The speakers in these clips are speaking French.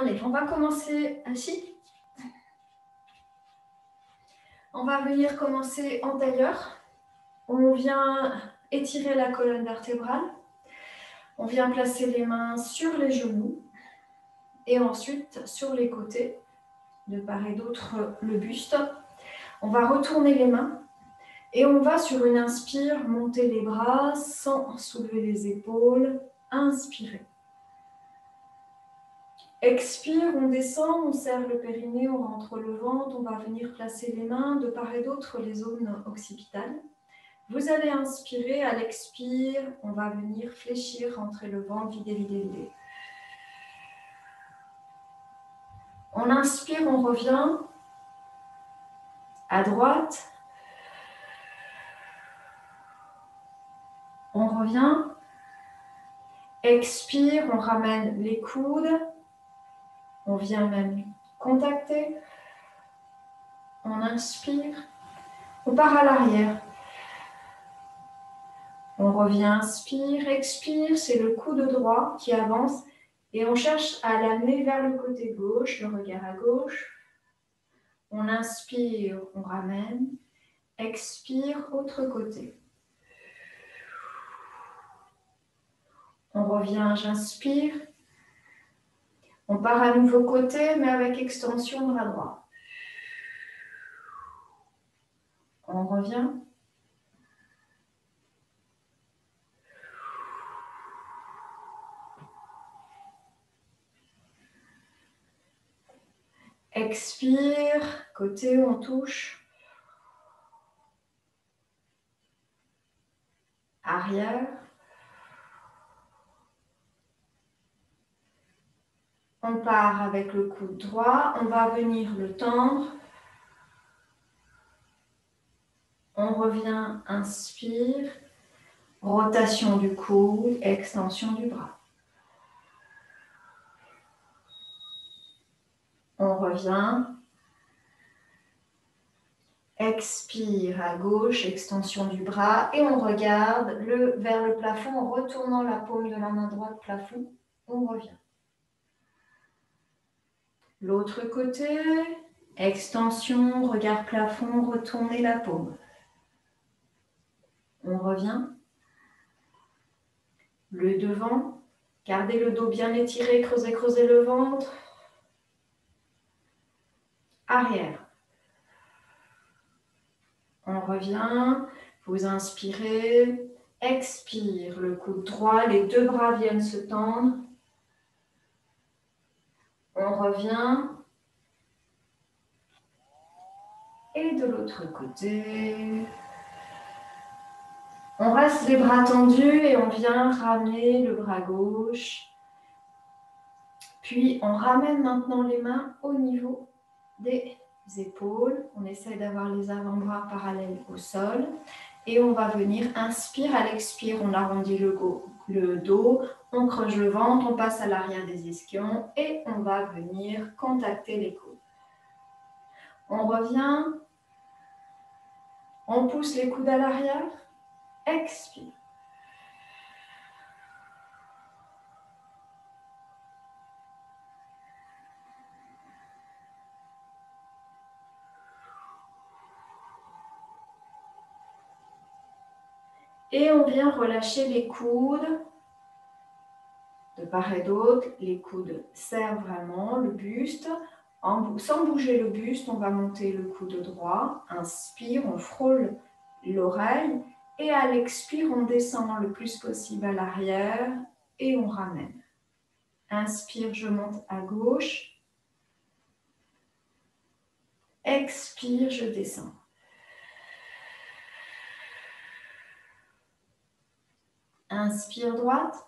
Allez, on va commencer assis. On va venir commencer en tailleur. On vient étirer la colonne vertébrale. On vient placer les mains sur les genoux et ensuite sur les côtés, de part et d'autre le buste. On va retourner les mains et on va sur une inspire monter les bras sans soulever les épaules. Inspirez. Expire, on descend, on serre le périnée, on rentre le ventre, on va venir placer les mains de part et d'autre les zones occipitales. Vous allez inspirer, à l'expire, on va venir fléchir, rentrer le ventre, vider, vider, vider. On inspire, on revient à droite. On revient. Expire, on ramène les coudes. On vient même contacter. On inspire. On part à l'arrière. On revient, inspire, expire. C'est le coude droit qui avance. Et on cherche à l'amener vers le côté gauche, le regard à gauche. On inspire, on ramène. Expire, autre côté. On revient, j'inspire. On part à nouveau côté, mais avec extension bras droit. On revient. Expire, côté, on touche. Arrière. On part avec le coude droit, on va venir le tendre. On revient, inspire. Rotation du coude, extension du bras. On revient. Expire à gauche, extension du bras. Et on regarde vers le plafond en retournant la paume de la main droite plafond. On revient. L'autre côté, extension, regard plafond, retournez la paume. On revient. Le devant, gardez le dos bien étiré, creusez, creusez le ventre. Arrière. On revient, vous inspirez, expire, le coude droit, les deux bras viennent se tendre. On revient. Et de l'autre côté, on reste les bras tendus et on vient ramener le bras gauche. Puis on ramène maintenant les mains au niveau des épaules. On essaie d'avoir les avant-bras parallèles au sol. Et on va venir, inspire, à l'expire, on arrondit le dos, on creuse le ventre, on passe à l'arrière des ischions et on va venir contacter les coudes. On revient, on pousse les coudes à l'arrière, expire. Et on vient relâcher les coudes de part et d'autre. Les coudes serrent vraiment le buste. Sans bouger le buste, on va monter le coude droit. Inspire, on frôle l'oreille. Et à l'expire, on descend le plus possible à l'arrière et on ramène. Inspire, je monte à gauche. Expire, je descends. Inspire droite.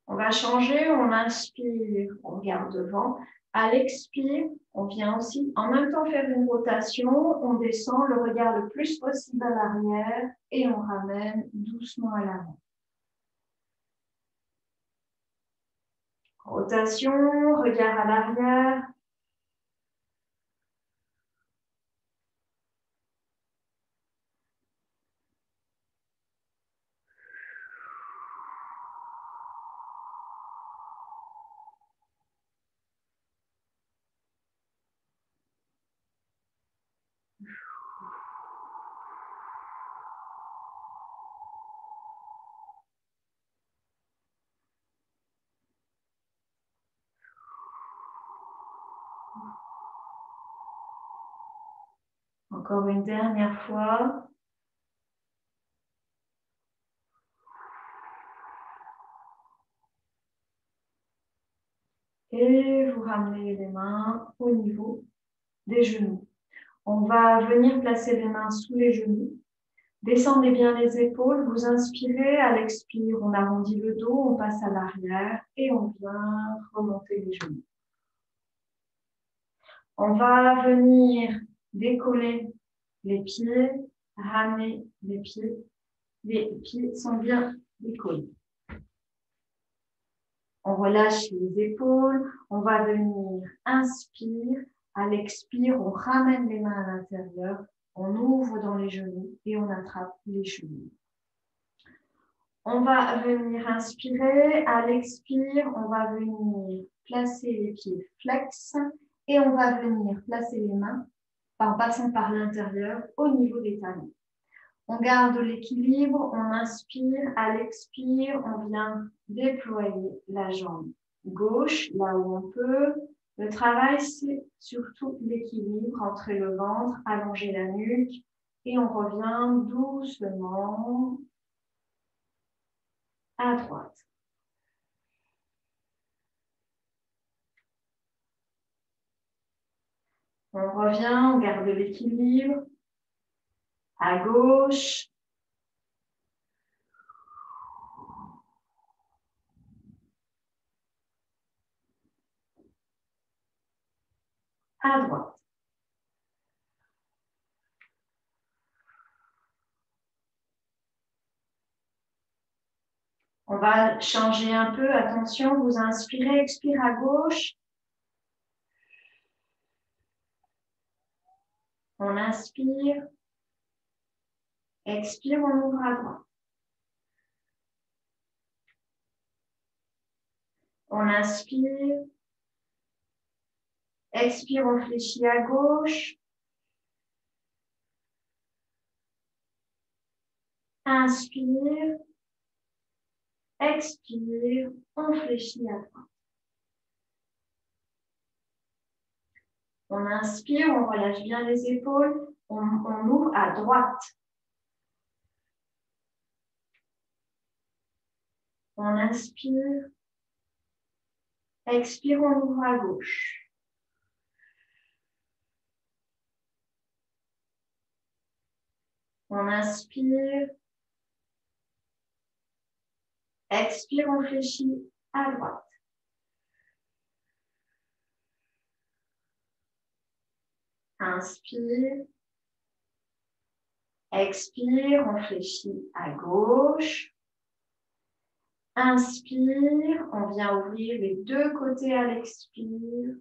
On va changer, on inspire, on regarde devant. À l'expire, on vient aussi en même temps faire une rotation, on descend le regard le plus possible à l'arrière et on ramène doucement à l'avant. Rotation, regard à l'arrière. Encore une dernière fois. Et vous ramenez les mains au niveau des genoux. On va venir placer les mains sous les genoux. Descendez bien les épaules, vous inspirez, à l'expire, on arrondit le dos, on passe à l'arrière et on vient remonter les genoux. On va venir décoller les pieds, ramener les pieds. Les pieds sont bien décollés. On relâche les épaules, on va venir inspire, à l'expire, on ramène les mains à l'intérieur, on ouvre dans les genoux et on attrape les chevilles. On va venir inspirer, à l'expire, on va venir placer les pieds flex et on va venir placer les mains en passant par l'intérieur au niveau des talons. On garde l'équilibre, on inspire, à l'expire, on vient déployer la jambe gauche, là où on peut. Le travail, c'est surtout l'équilibre entre le ventre, allonger la nuque, et on revient doucement à droite. On revient, on garde l'équilibre, à gauche, à droite. On va changer un peu, attention, vous inspirez, expire à gauche. On inspire, expire, on ouvre à droite. On inspire, expire, on fléchit à gauche. Inspire, expire, on fléchit à droite. On inspire, on relâche bien les épaules, on ouvre à droite. On inspire, expire, on ouvre à gauche. On inspire, expire, on fléchit à droite. Inspire, expire, on fléchit à gauche. Inspire, on vient ouvrir les deux côtés à l'expire.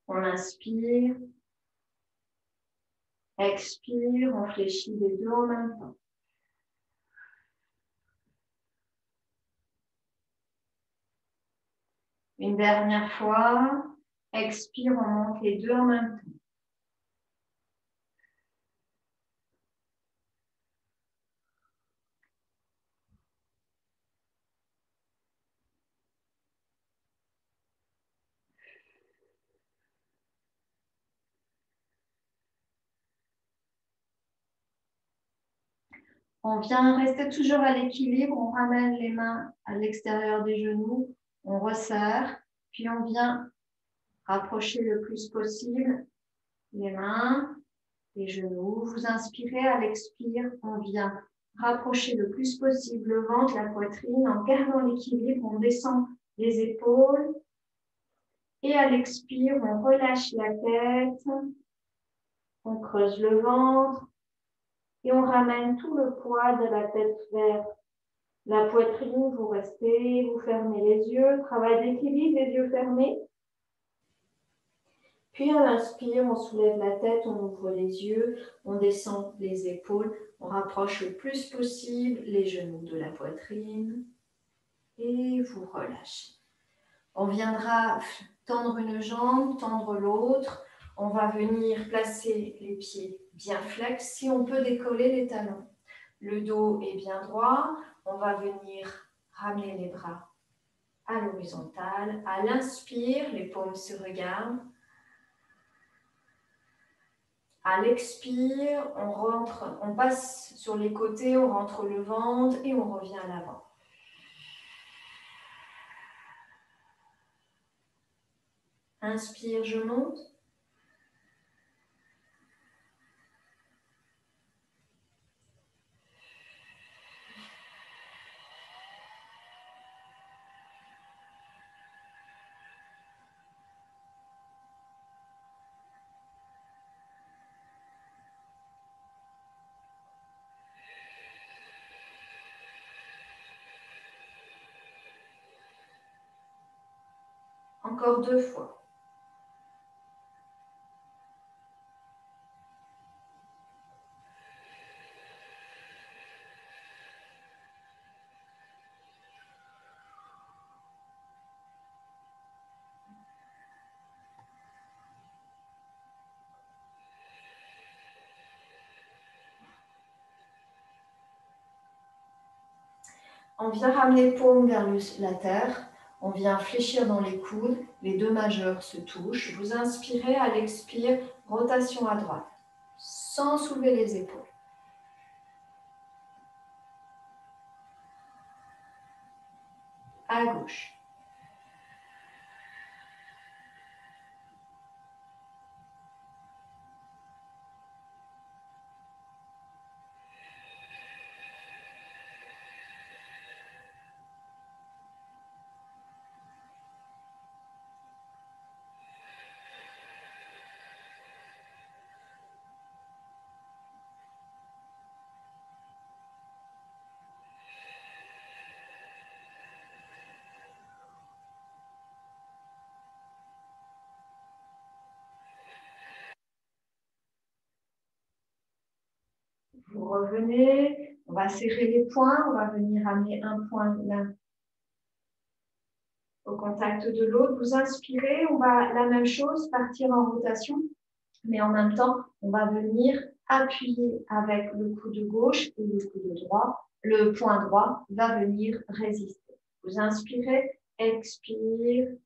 On inspire, expire, on fléchit les deux en même temps. Une dernière fois, expire, on monte les deux en même temps. On vient rester toujours à l'équilibre, on ramène les mains à l'extérieur des genoux, on resserre, puis on vient rapprocher le plus possible les mains. les genoux. Vous inspirez, à l'expire, on vient rapprocher le plus possible le ventre, la poitrine, en gardant l'équilibre, on descend les épaules. Et à l'expire, on relâche la tête, on creuse le ventre et on ramène tout le poids de la tête vers la poitrine. Vous restez, vous fermez les yeux, travail d'équilibre, les yeux fermés. Puis à l'inspire, on soulève la tête, on ouvre les yeux, on descend les épaules, on rapproche le plus possible les genoux de la poitrine et vous relâchez. On viendra tendre une jambe, tendre l'autre. On va venir placer les pieds bien flex. Si on peut décoller les talons. Le dos est bien droit. On va venir ramener les bras à l'horizontale. À l'inspire, les paumes se regardent. À l'expire, on passe sur les côtés, on rentre le ventre et on revient à l'avant. Inspire, je monte. Encore 2 fois. On vient ramener les paumes vers la terre. On vient fléchir dans les coudes. Les 2 majeurs se touchent. Vous inspirez, à l'expire, rotation à droite, sans soulever les épaules. À gauche. Vous revenez, on va serrer les poings, on va venir amener un poing l'un au contact de l'autre. Vous inspirez, on va la même chose, partir en rotation, mais en même temps, on va venir appuyer avec le coude gauche et le coude droit. Le poing droit va venir résister. Vous inspirez, expire,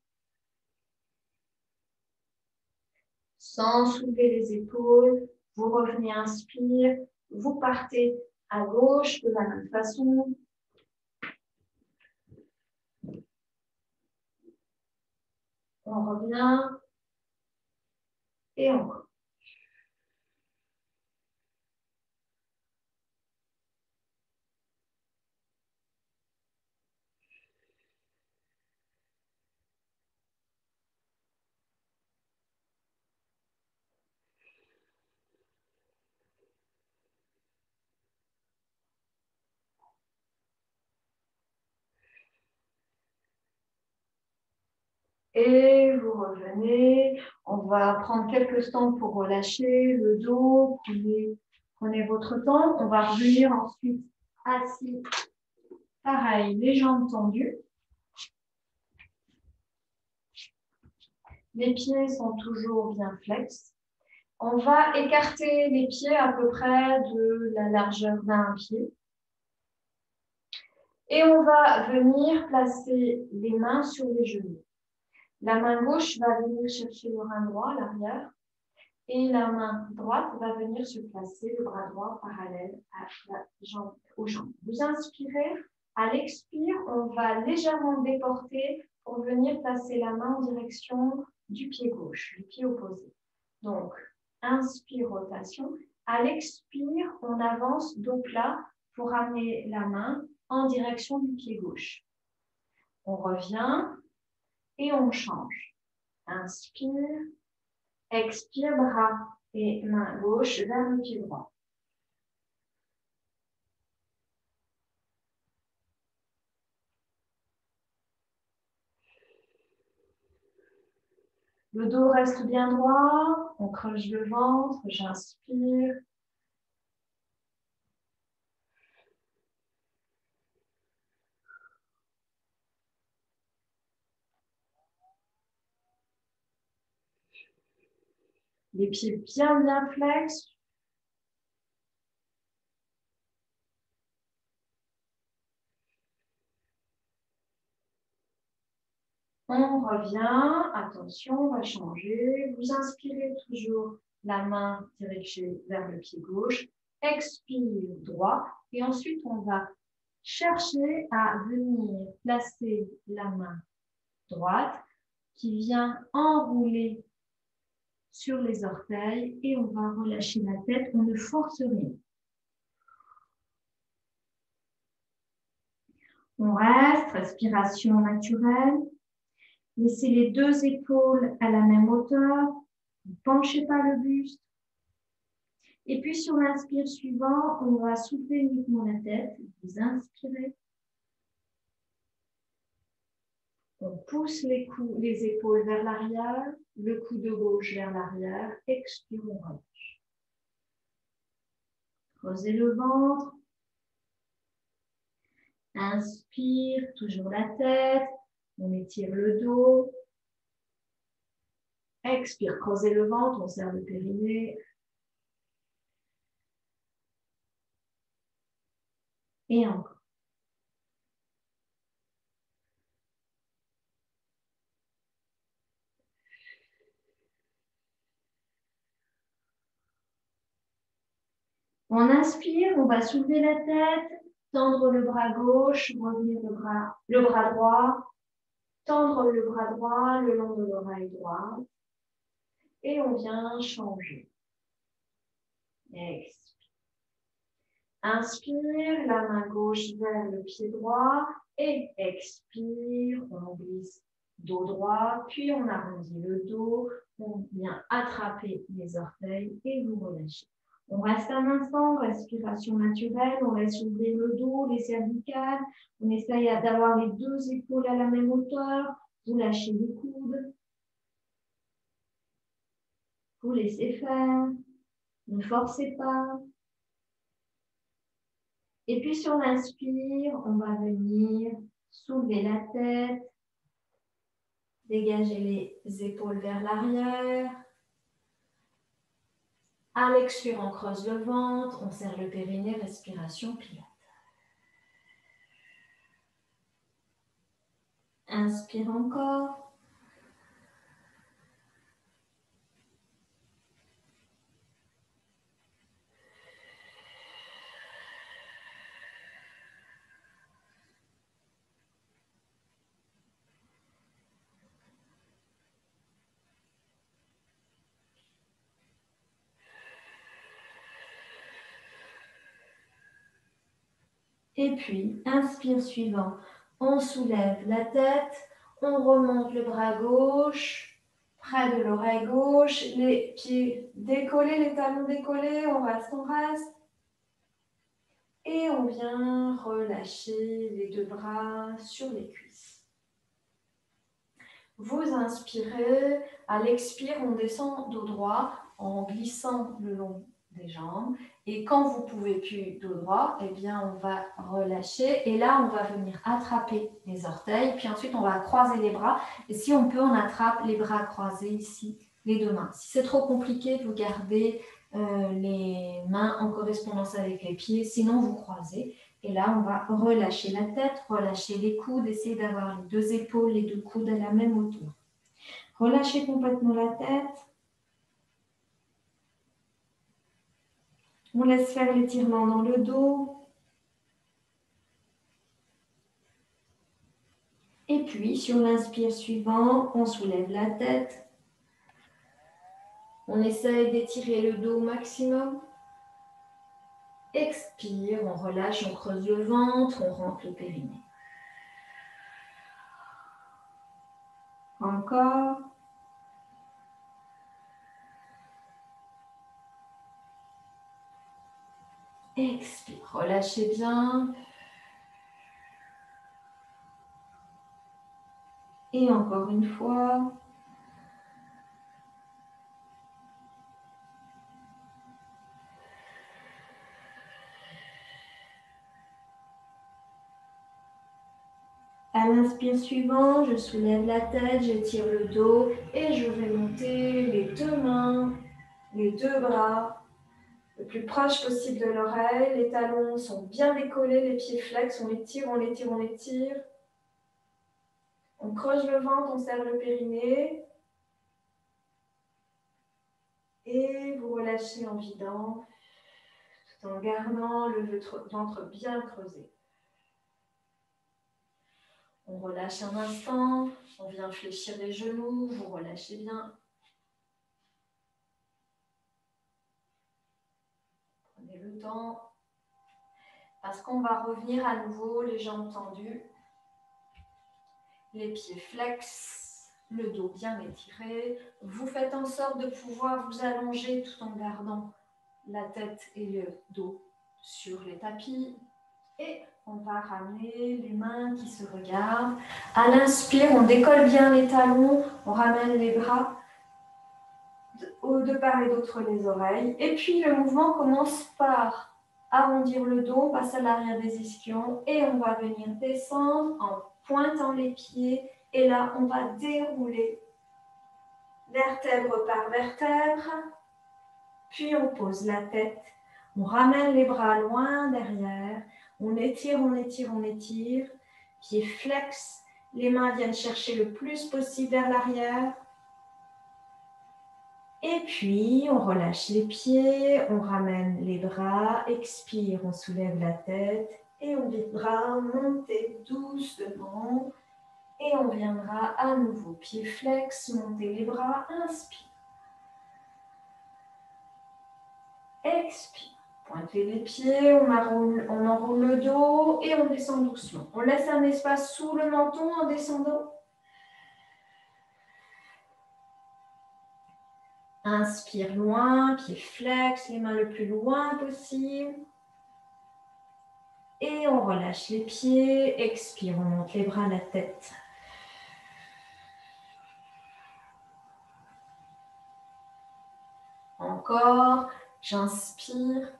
sans soulever les épaules. Vous revenez, inspire, vous partez à gauche de la même façon. On revient et encore. Et vous revenez. On va prendre quelques instants pour relâcher le dos. Prenez votre temps. On va revenir ensuite assis. Pareil, les jambes tendues. Les pieds sont toujours bien flex. On va écarter les pieds à peu près de la largeur d'un pied. Et on va venir placer les mains sur les genoux. La main gauche va venir chercher le rein droit à l'arrière et la main droite va venir se placer, le bras droit parallèle à la jambe, aux jambes. Vous inspirez, à l'expire, on va légèrement déporter pour venir placer la main en direction du pied gauche, du pied opposé. Donc, Inspire, rotation. À l'expire, on avance dos plat pour amener la main en direction du pied gauche. On revient et on change. Inspire, expire, bras et main gauche vers le pied droit. Le dos reste bien droit, on creuse le ventre, j'inspire. Les pieds bien flex. On revient, attention, on va changer. Vous inspirez toujours la main dirigée vers le pied gauche. Expire droit. Et ensuite, on va chercher à venir placer la main droite qui vient enrouler sur les orteils et on va relâcher la tête. On ne force rien. On reste, respiration naturelle. Laissez les deux épaules à la même hauteur. Ne penchez pas le buste. Et puis sur l'inspire suivant, on va souffler uniquement la tête. Vous inspirez. On pousse les épaules vers l'arrière, le coude gauche vers l'arrière. Expire, on relâche. Creusez le ventre. Inspire, toujours la tête. On étire le dos. Expire, creusez le ventre, on serre le périnée. Et encore. On inspire, on va soulever la tête, tendre le bras gauche, revenir le bras droit, tendre le bras droit le long de l'oreille droite. Et on vient changer. Expire. Inspire, la main gauche vers le pied droit. Et expire, on glisse dos droit, puis on arrondit le dos. On vient attraper les orteils et vous relâchez. On reste un instant, respiration naturelle, on laisse ouvrir le dos, les cervicales, on essaye d'avoir les deux épaules à la même hauteur, vous lâchez les coudes, vous laissez faire, ne forcez pas. Et puis sur l'inspire, on va venir soulever la tête, dégager les épaules vers l'arrière. À l'expire, on creuse le ventre, on serre le périnée, respiration pilates. Inspire encore. Et puis, inspire suivant. On soulève la tête, on remonte le bras gauche, près de l'oreille gauche, les pieds décollés, les talons décollés, on reste. Et on vient relâcher les deux bras sur les cuisses. Vous inspirez, à l'expire, on descend dos droit en glissant le long des jambes. Et quand vous ne pouvez plus dos droit, eh bien, on va relâcher. Et là, on va venir attraper les orteils. Puis ensuite, on va croiser les bras. Et si on peut, on attrape les bras croisés ici, les deux mains. Si c'est trop compliqué, vous gardez les mains en correspondance avec les pieds. Sinon, vous croisez. Et là, on va relâcher la tête, relâcher les coudes, essayer d'avoir les deux épaules, les deux coudes à la même hauteur. Relâchez complètement la tête. On laisse faire l'étirement dans le dos. Et puis, sur l'inspire suivant, on soulève la tête. On essaye d'étirer le dos au maximum. Expire, on relâche, on creuse le ventre, on rentre le périnée. Encore. Expire, relâchez bien. Et encore une fois. À l'inspire suivant, je soulève la tête, j'étire le dos et je vais monter les deux mains, les deux bras, le plus proche possible de l'oreille. Les talons sont bien décollés, les pieds flex, on les tire, on les tire, on les tire. On creuse le ventre, on serre le périnée. Et vous relâchez en vidant, tout en gardant le ventre bien creusé. On relâche un instant, on vient fléchir les genoux, vous relâchez bien. Prenez le temps, parce qu'on va revenir à nouveau, les jambes tendues, les pieds flex, le dos bien étiré. Vous faites en sorte de pouvoir vous allonger tout en gardant la tête et le dos sur les tapis. Et on va ramener les mains qui se regardent. À l'inspire, on décolle bien les talons, on ramène les bras de part et d'autre les oreilles. Et puis le mouvement commence par arrondir le dos, on passe à l'arrière des ischions et on va venir descendre en pointant les pieds. Et là, on va dérouler vertèbre par vertèbre. Puis on pose la tête, on ramène les bras loin derrière. On étire, on étire, on étire. Pieds flex, les mains viennent chercher le plus possible vers l'arrière. Et puis, on relâche les pieds, on ramène les bras, expire, on soulève la tête et on viendra monter doucement. Et on viendra à nouveau, pieds flex, monter les bras, inspire. Expire. Pointez les pieds, on enroule le dos et on descend doucement. On laisse un espace sous le menton en descendant. Inspire loin, pieds flex, les mains le plus loin possible. Et on relâche les pieds. Expire, on monte les bras à la tête. Encore, j'inspire.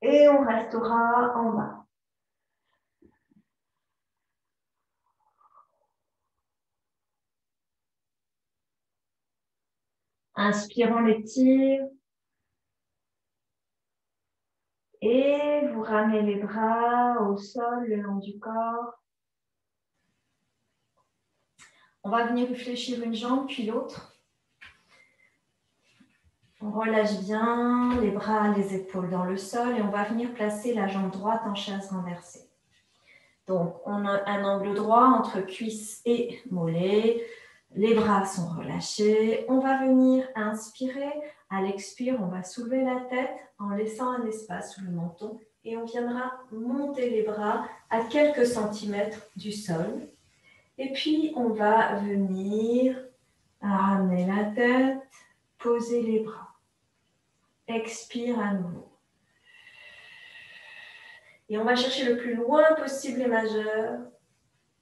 Et on restera en bas. Inspire, on l'étire. Et vous ramenez les bras au sol, le long du corps. On va venir fléchir une jambe, puis l'autre. On relâche bien les bras, les épaules dans le sol et on va venir placer la jambe droite en chaise renversée. Donc, on a un angle droit entre cuisse et mollet. Les bras sont relâchés. On va venir inspirer. À l'expire, on va soulever la tête en laissant un espace sous le menton et on viendra monter les bras à quelques centimètres du sol. Et puis, on va venir ramener la tête, poser les bras. Expire à nouveau. Et on va chercher le plus loin possible les majeurs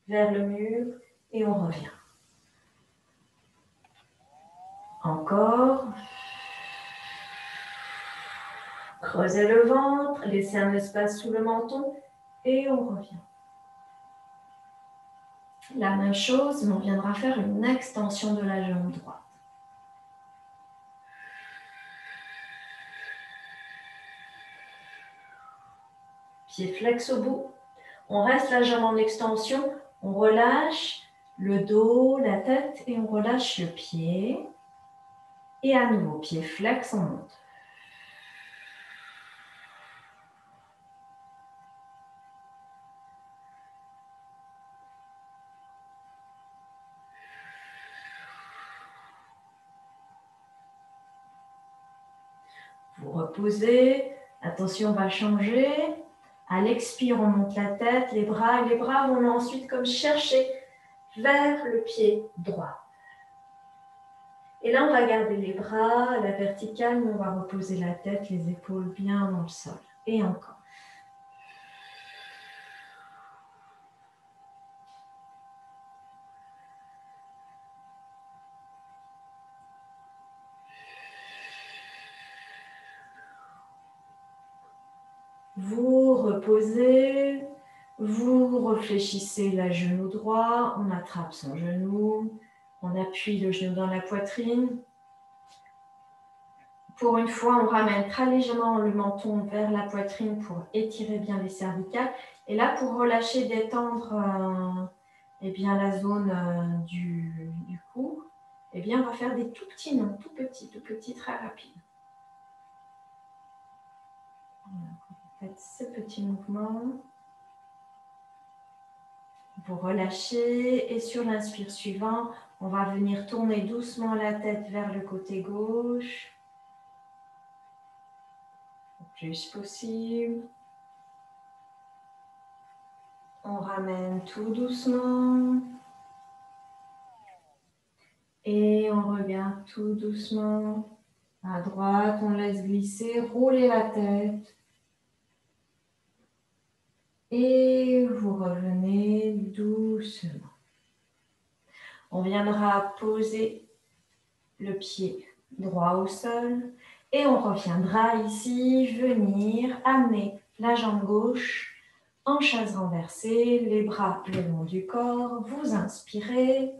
vers le mur et on revient. Encore. Creusez le ventre, laissez un espace sous le menton et on revient. La même chose, mais on viendra faire une extension de la jambe droite. Pied flex au bout. On reste la jambe en extension, on relâche le dos, la tête et on relâche le pied. Et à nouveau, pied flex, on monte. Vous reposez. Attention, on va changer. À l'expire, on monte la tête, les bras. Et les bras vont ensuite comme chercher vers le pied droit. Et là, on va garder les bras à la verticale, mais on va reposer la tête, les épaules bien dans le sol. Et encore. Vous reposez, vous réfléchissez le genou droit, on attrape son genou, on appuie le genou dans la poitrine. Pour une fois, on ramène très légèrement le menton vers la poitrine pour étirer bien les cervicales. Et là, pour relâcher, détendre eh bien, la zone du cou, eh bien, on va faire des tout petits nœuds, tout petits, très rapides. Faites ce petit mouvement. Vous relâchez et sur l'inspire suivant, on va venir tourner doucement la tête vers le côté gauche. Le plus possible. On ramène tout doucement. Et on regarde tout doucement à droite. On laisse glisser, rouler la tête. Et vous revenez doucement. On viendra poser le pied droit au sol. Et on reviendra ici venir amener la jambe gauche en chaise renversée, les bras le long du corps. Vous inspirez.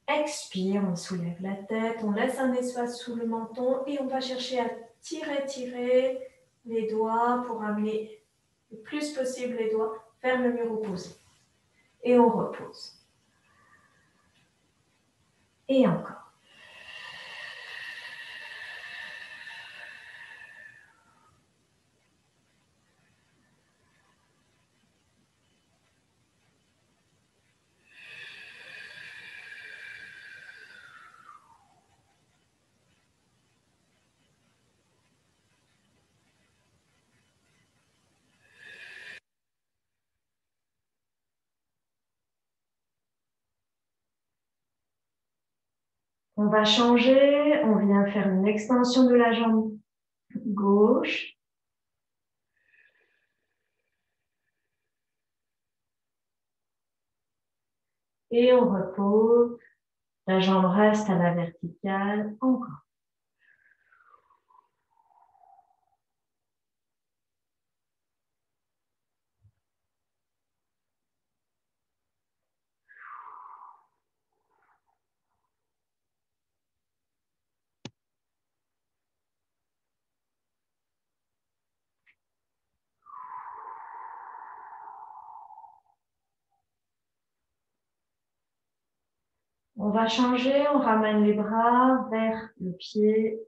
Expire, on soulève la tête, on laisse un espace sous le menton et on va chercher à tirer les doigts pour amener le plus possible les doigts vers le mur opposé. Et on repose. Et encore. On va changer, on vient faire une extension de la jambe gauche. Et on repose. La jambe reste à la verticale. Encore. On va changer, on ramène les bras vers le pied.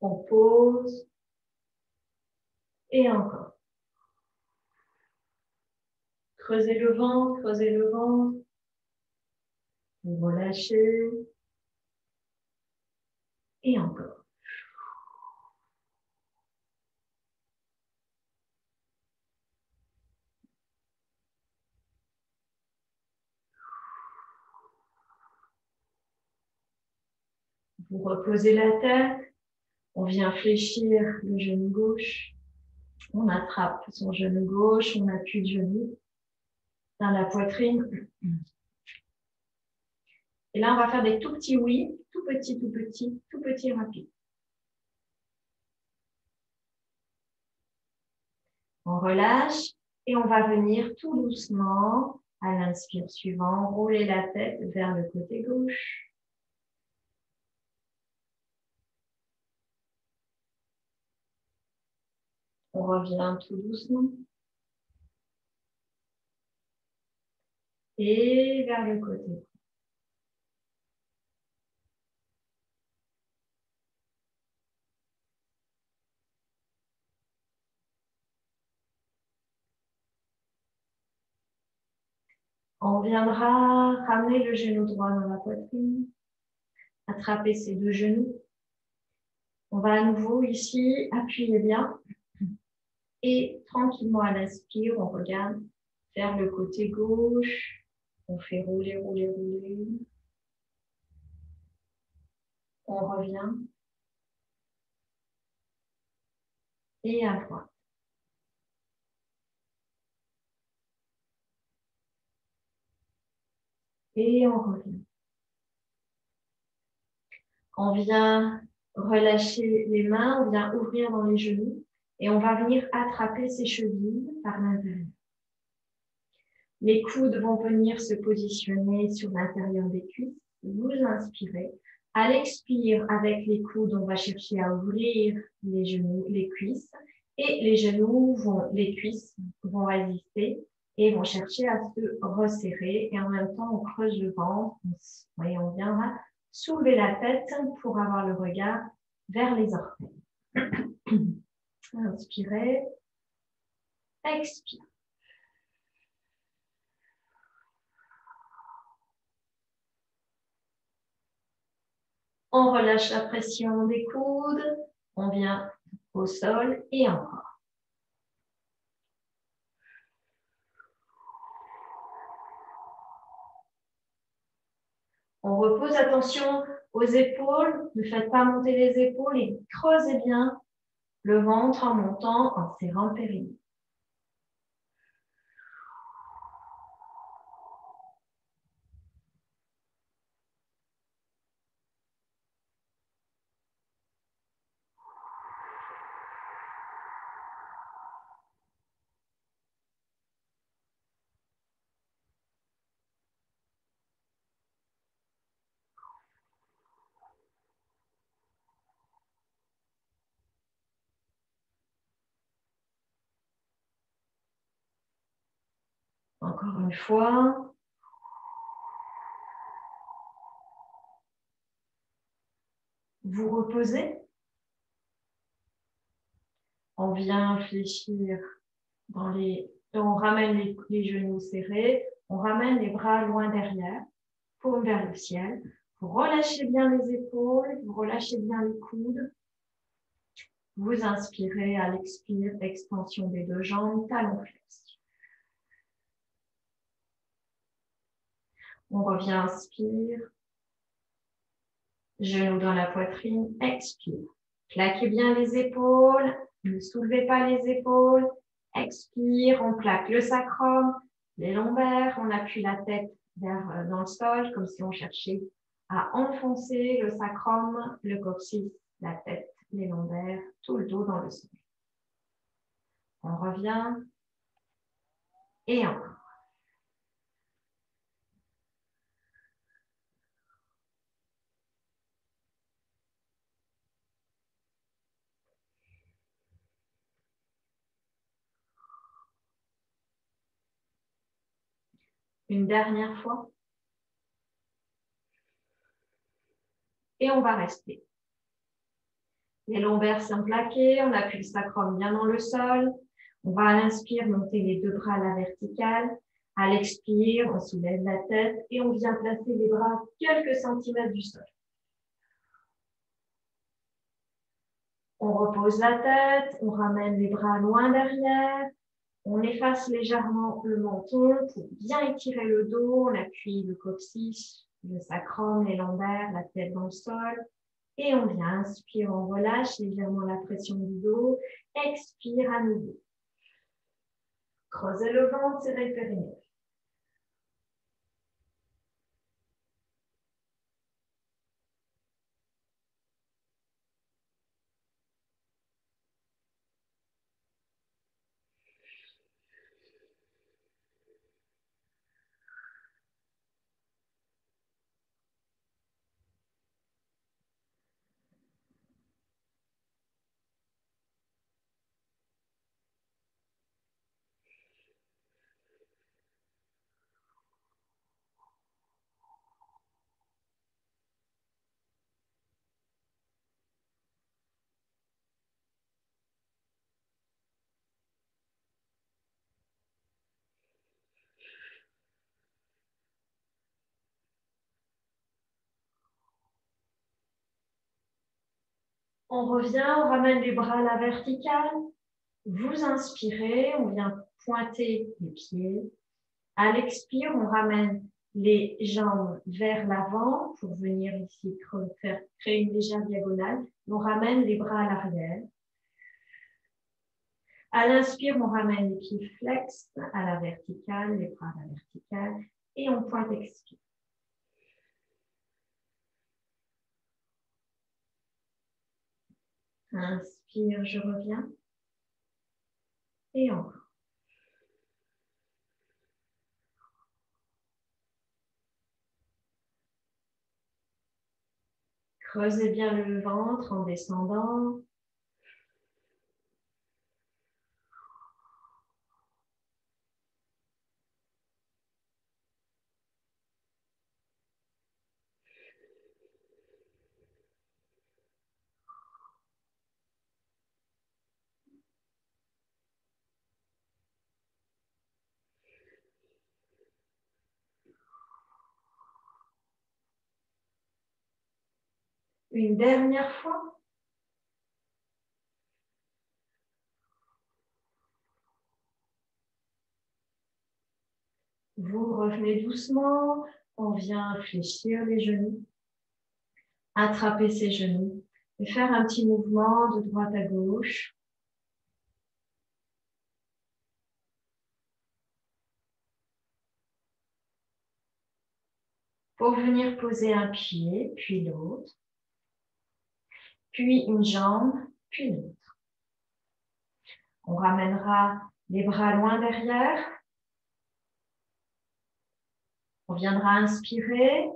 On pose. Et encore. Creusez le ventre, creusez le ventre. Vous relâchez. Et encore. Vous reposez la tête. On vient fléchir le genou gauche. On attrape son genou gauche. On appuie le genou dans la poitrine. Et là, on va faire des tout petits oui. Tout petit, tout petit, tout petit, rapide. On relâche et on va venir tout doucement, à l'inspire suivant, rouler la tête vers le côté gauche. On revient tout doucement. Et vers le côté. On viendra ramener le genou droit dans la poitrine, attraper ses deux genoux. On va à nouveau ici appuyer bien et tranquillement à l'inspire, on regarde vers le côté gauche. On fait rouler, rouler, rouler. On revient. Et à droite. Et on revient. On vient relâcher les mains, on vient ouvrir dans les genoux et on va venir attraper ses chevilles par l'intérieur. Les coudes vont venir se positionner sur l'intérieur des cuisses. Vous inspirez. À l'expire, avec les coudes, on va chercher à ouvrir les genoux, les cuisses. Et les genoux, les cuisses vont résister et vont chercher à se resserrer. Et en même temps, on creuse le ventre. Et on viendra soulever la tête pour avoir le regard vers les orteils. Inspirez. Expire. On relâche la pression des coudes. On vient au sol et encore. On repose, attention aux épaules. Ne faites pas monter les épaules et creusez bien le ventre en montant, en serrant le périnée. Encore une fois. Vous reposez. On vient fléchir on ramène les genoux serrés, on ramène les bras loin derrière, paume vers le ciel. Vous relâchez bien les épaules, vous relâchez bien les coudes. Vous inspirez à l'expire, extension des deux jambes, talons flexion. On revient, inspire. Genoux dans la poitrine, expire. Plaquez bien les épaules, ne soulevez pas les épaules. Expire, on plaque le sacrum, les lombaires, on appuie la tête dans le sol, comme si on cherchait à enfoncer le sacrum, le coccyx, la tête, les lombaires, tout le dos dans le sol. On revient et encore. Une dernière fois. Et on va rester. Les lombaires sont plaqués, on appuie le sacrum bien dans le sol. On va à l'inspire monter les deux bras à la verticale. À l'expire, on soulève la tête et on vient placer les bras quelques centimètres du sol. On repose la tête, on ramène les bras loin derrière. On efface légèrement le menton pour bien étirer le dos. On appuie le coccyx, le sacrum, les lombaires, la tête dans le sol. Et on vient, inspire, on relâche légèrement la pression du dos. Expire à nouveau. Creusez le ventre, serrez le périnée. On revient, on ramène les bras à la verticale. Vous inspirez, on vient pointer les pieds. À l'expire, on ramène les jambes vers l'avant pour venir ici créer une légère diagonale. On ramène les bras à l'arrière. À l'inspire, on ramène les pieds flex à la verticale, les bras à la verticale et on pointe expire. Inspire, je reviens. Et encore. Creusez bien le ventre en descendant. Une dernière fois. Vous revenez doucement. On vient fléchir les genoux. Attraper ses genoux et faire un petit mouvement de droite à gauche. Pour venir poser un pied, puis l'autre, puis une jambe, puis l'autre. On ramènera les bras loin derrière. On viendra inspirer,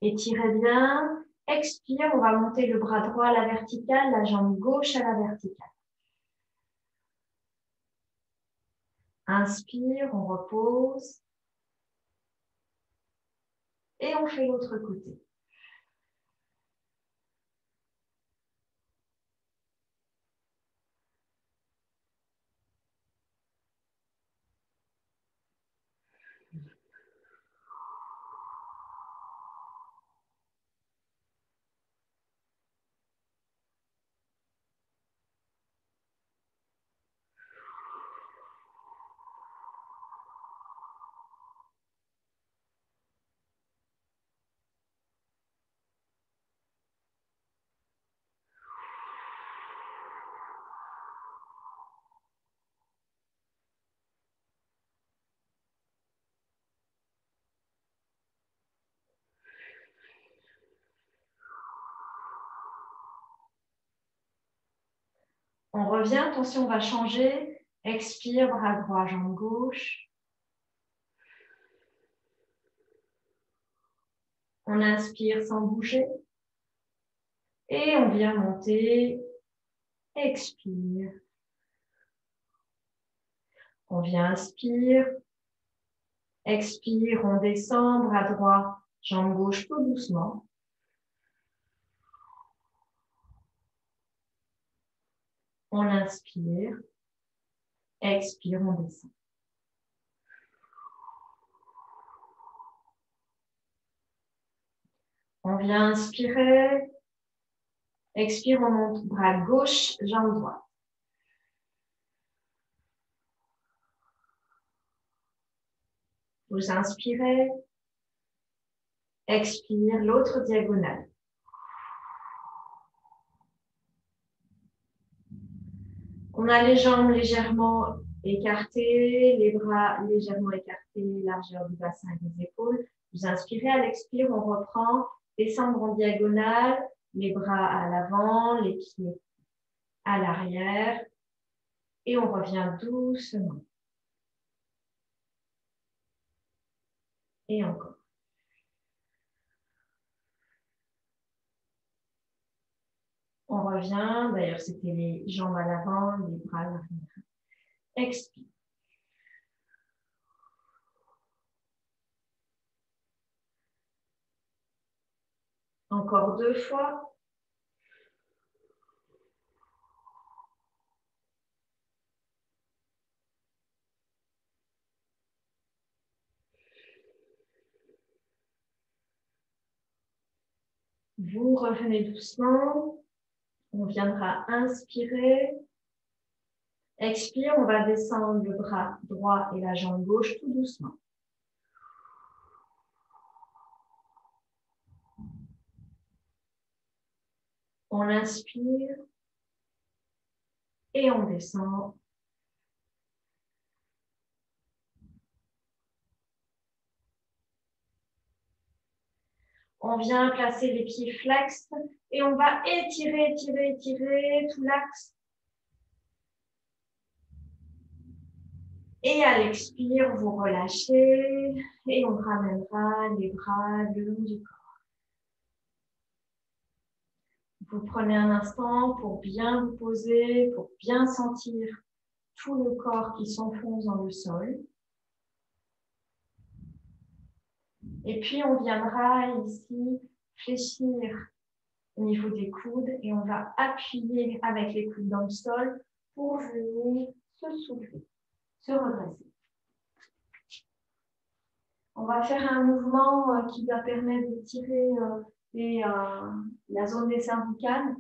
étirer bien. Expire, on va monter le bras droit à la verticale, la jambe gauche à la verticale. Inspire, on repose. Et on fait l'autre côté. On revient, attention, on va changer. Expire, bras droit, jambe gauche. On inspire sans bouger. Et on vient monter. Expire. On vient inspire. Expire, on descend, bras droit, jambe gauche, tout doucement. On inspire. Expire, on descend. On vient inspirer. Expire, on monte, bras gauche, jambe droite. Vous inspirez. Expire, l'autre diagonale. On a les jambes légèrement écartées, les bras légèrement écartés, largeur du bassin et des épaules. Vous inspirez, à l'expire, on reprend, descendre en diagonale, les bras à l'avant, les pieds à l'arrière. Et on revient doucement. Et encore. On revient, d'ailleurs c'était les jambes à l'avant, les bras à l'arrière. Expire. Encore 2 fois. Vous revenez doucement. On viendra inspirer. Expire, on va descendre le bras droit et la jambe gauche tout doucement. On inspire et on descend. On vient placer les pieds flex et on va étirer, étirer, étirer tout l'axe. Et à l'expire, vous relâchez et on ramènera les bras le long du corps. Vous prenez un instant pour bien vous poser, pour bien sentir tout le corps qui s'enfonce dans le sol. Et puis, on viendra ici fléchir au niveau des coudes et on va appuyer avec les coudes dans le sol pour venir se soulever, se redresser. On va faire un mouvement qui va permettre d'étirer la zone des cervicales.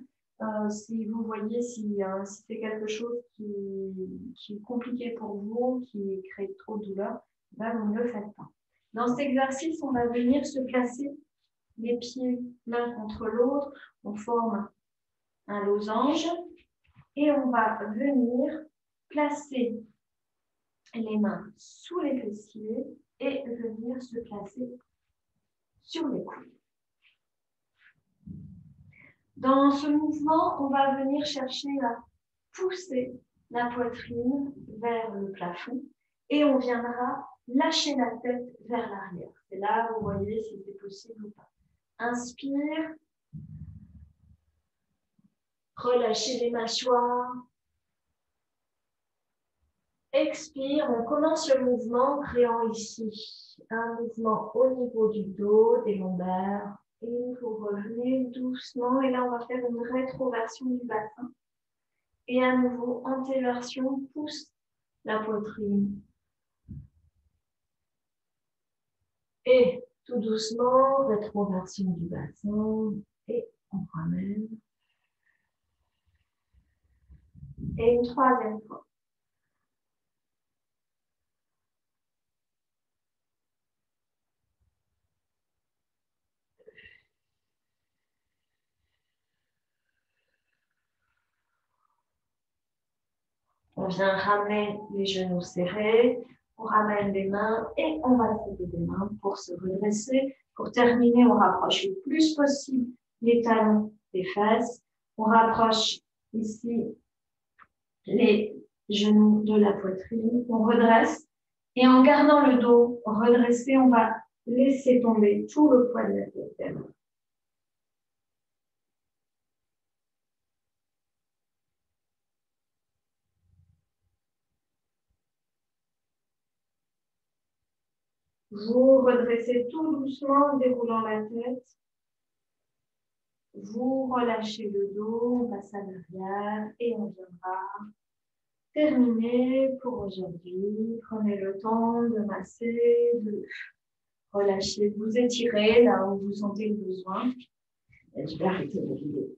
Si vous voyez, si c'est quelque chose qui est compliqué pour vous, qui crée trop de douleur, ben vous ne le faites pas. Dans cet exercice, on va venir se placer les pieds l'un contre l'autre. On forme un losange et on va venir placer les mains sous les fessiers et venir se placer sur les coudes. Dans ce mouvement, on va venir chercher à pousser la poitrine vers le plafond et on viendra lâcher la tête vers l'arrière. C'est là où vous voyez si c'est possible ou pas. Inspire. Relâchez les mâchoires. Expire, on commence le mouvement en créant ici un mouvement au niveau du dos, des lombaires. Et vous revenez doucement. Et là, on va faire une rétroversion du bassin. Et à nouveau, antéversion, pousse la poitrine. Et tout doucement, rétroversion du bassin. Et on ramène. Et une troisième fois. On vient ramener les genoux serrés, on ramène les mains et on va lever les mains pour se redresser. Pour terminer, on rapproche le plus possible les talons des fesses. On rapproche ici les genoux de la poitrine. On redresse et en gardant le dos redressé, on va laisser tomber tout le poids de la tête. Vous redressez tout doucement en déroulant la tête. Vous relâchez le dos, on passe à l'arrière et on viendra terminer pour aujourd'hui. Prenez le temps de masser, de relâcher, de vous étirer là où vous sentez le besoin. Et je vais arrêter la vidéo.